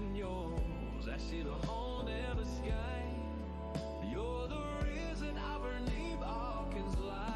in yours. I see the whole damn sky. You're the reason I believe all can fly.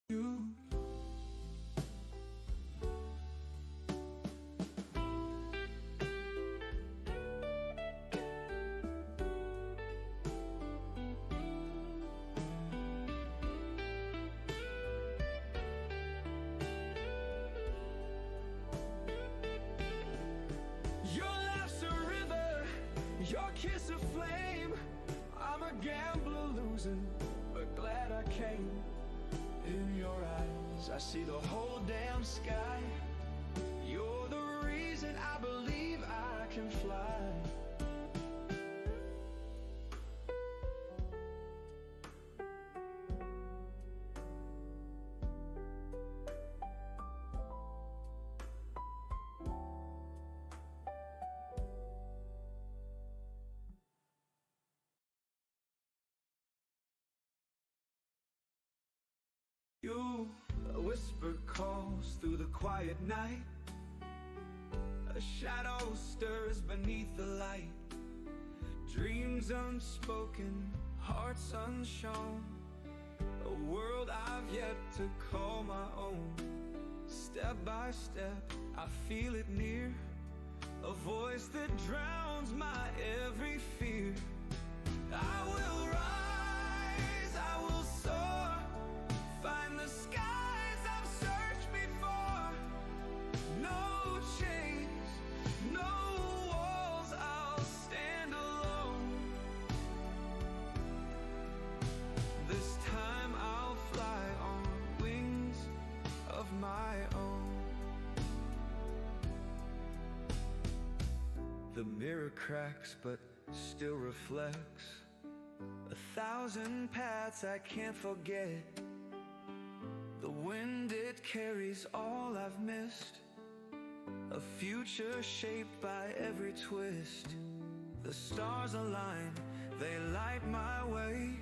You. Your laugh's a river, your kiss a flame. I'm a gambler losing, but glad I came. In your eyes, I see the whole damn sky. You're the reason I believe I can fly. You, a whisper calls through the quiet night. A shadow stirs beneath the light. Dreams unspoken, hearts unshown. A world I've yet to call my own. Step by step, I feel it near. A voice that drowns my every fear. I will rise, I will soar. Find the skies I've searched before. No chains, no walls, I'll stand alone. This time I'll fly on wings of my own. The mirror cracks but still reflects 1,000 paths I can't forget. The wind, it carries all I've missed. A future shaped by every twist. The stars align, they light my way.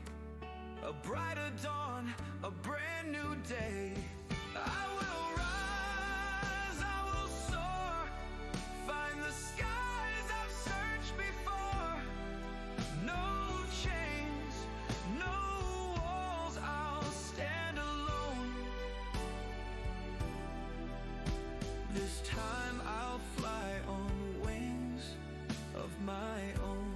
A brighter dawn, a brand new day. I will rise, I will soar. Find the skies I've searched before. No chains, no walls, I'll stand alone. This time I'll fly on wings of my own.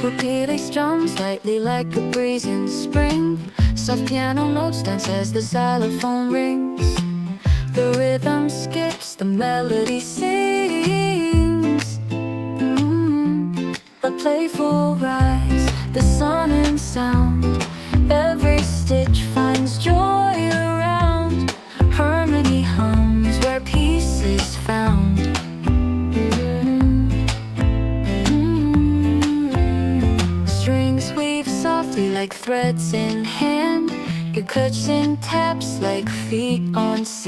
Repeating strums lightly like a breeze in spring. Soft piano notes dance as the xylophone rings. The rhythm skips, the melody sings. A playful rise, the sun and sound. Every stitch finds joy around. Harmony hums where peace is found. Strings weave softly like threads in hand. Your cuts and taps like feet on sand.